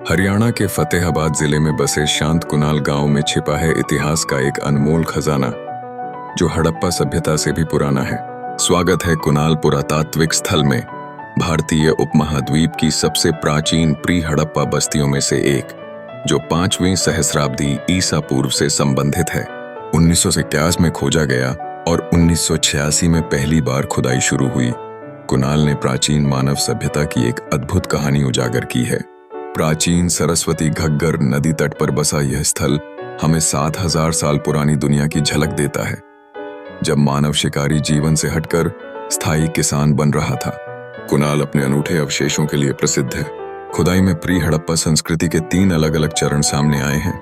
हरियाणा के फतेहाबाद जिले में बसे शांत कुनाल गांव में छिपा है इतिहास का एक अनमोल खजाना जो हड़प्पा सभ्यता से भी पुराना है। स्वागत है कुनाल पुरातात्विक स्थल में, भारतीय उपमहाद्वीप की सबसे प्राचीन प्री हड़प्पा बस्तियों में से एक, जो 5वीं सहस्राब्दी ईसा पूर्व से संबंधित है। 1951 में खोजा गया और 1986 में पहली बार खुदाई शुरू हुई। कुनाल ने प्राचीन मानव सभ्यता की एक अद्भुत कहानी उजागर की है। प्राचीन सरस्वती घग्गर नदी तट पर बसा यह स्थल हमें 7000 साल पुरानी दुनिया की झलक देता है, जब मानव शिकारी जीवन से हटकर स्थायी किसान बन रहा था। कुनाल अपने अनूठे अवशेषों के लिए प्रसिद्ध है। खुदाई में प्री हड़प्पा संस्कृति के 3 अलग अलग चरण सामने आए हैं।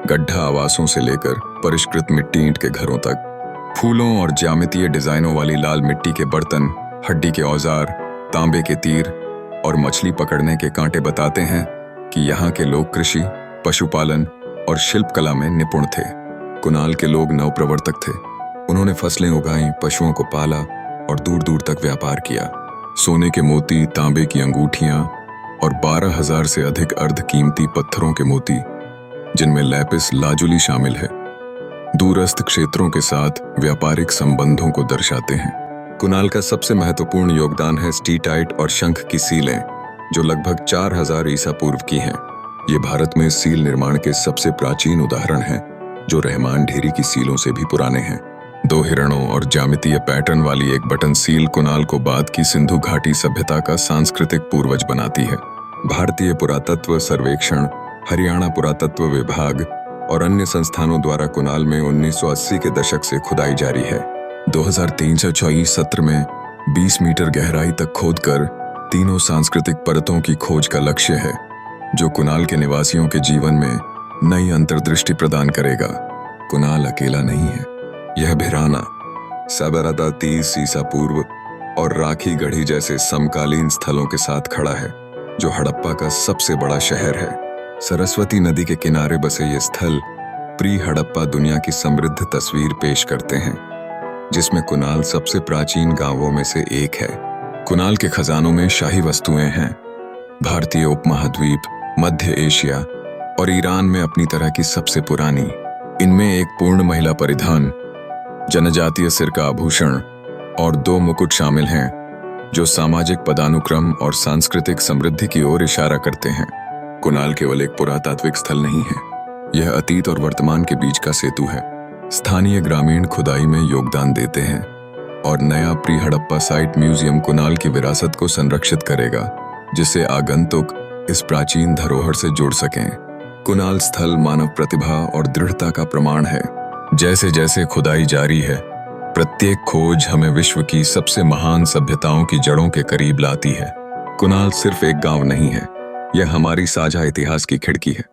गड्ढा आवासों से लेकर परिष्कृत मिट्टी ईंट के घरों तक, फूलों और ज्यामितीय डिजाइनों वाली लाल मिट्टी के बर्तन, हड्डी के औजार, तांबे के तीर और मछली पकड़ने के कांटे बताते हैं कि यहाँ के लोग कृषि, पशुपालन और शिल्पकला में निपुण थे। कुनाल के लोग नवप्रवर्तक थे। उन्होंने फसलें उगाई, पशुओं को पाला और दूर दूर तक व्यापार किया। सोने के मोती, तांबे की अंगूठियां और 12,000 से अधिक अर्धकीमती पत्थरों के मोती, जिनमें लैपिस लाजुली शामिल है, दूरस्थ क्षेत्रों के साथ व्यापारिक संबंधों को दर्शाते हैं। कुनाल का सबसे महत्वपूर्ण योगदान है स्टीटाइट और शंख की सीलें, जो लगभग 4000 ईसा पूर्व की हैं। ये भारत में सील निर्माण के सबसे प्राचीन उदाहरण हैं, जो रहमान ढेरी की सीलों से भी पुराने हैं। 2 हिरणों और ज्यामितीय पैटर्न वाली एक बटन सील कुनाल को बाद की सिंधु घाटी सभ्यता का सांस्कृतिक पूर्वज बनाती है। भारतीय पुरातत्व सर्वेक्षण, हरियाणा पुरातत्व विभाग और अन्य संस्थानों द्वारा कुनाल में 1980 के दशक से खुदाई जारी है। 2324 सत्र में 20 मीटर गहराई तक खोदकर तीनों सांस्कृतिक परतों की खोज का लक्ष्य है, जो कुनाल के निवासियों के जीवन में नई अंतर्दृष्टि प्रदान करेगा। कुनाल अकेला नहीं है। यह भिराना, सबरदा 30 ईसा पूर्व और राखी गढ़ी जैसे समकालीन स्थलों के साथ खड़ा है, जो हड़प्पा का सबसे बड़ा शहर है। सरस्वती नदी के किनारे बसे ये स्थल प्री हड़प्पा दुनिया की समृद्ध तस्वीर पेश करते हैं, जिसमें कुनाल सबसे प्राचीन गांवों में से एक है। कुनाल के खजानों में शाही वस्तुएं हैं। भारतीय उपमहाद्वीप, मध्य एशिया और ईरान में अपनी तरह की सबसे पुरानी। इनमें एक पूर्ण महिला परिधान, जनजातीय सिर का आभूषण और 2 मुकुट शामिल हैं, जो सामाजिक पदानुक्रम और सांस्कृतिक समृद्धि की ओर इशारा करते हैं। कुनाल केवल एक पुरातात्विक स्थल नहीं है, यह अतीत और वर्तमान के बीच का सेतु है। स्थानीय ग्रामीण खुदाई में योगदान देते हैं और नया pre Harappa site museum Kunal की विरासत को संरक्षित करेगा, जिससे आगंतुक इस प्राचीन धरोहर से जुड़ सकें। कुनाल स्थल मानव प्रतिभा और दृढ़ता का प्रमाण है। जैसे जैसे खुदाई जारी है, प्रत्येक खोज हमें विश्व की सबसे महान सभ्यताओं की जड़ों के करीब लाती है। कुनाल सिर्फ एक गांव नहीं है, यह हमारी साझा इतिहास की खिड़की है।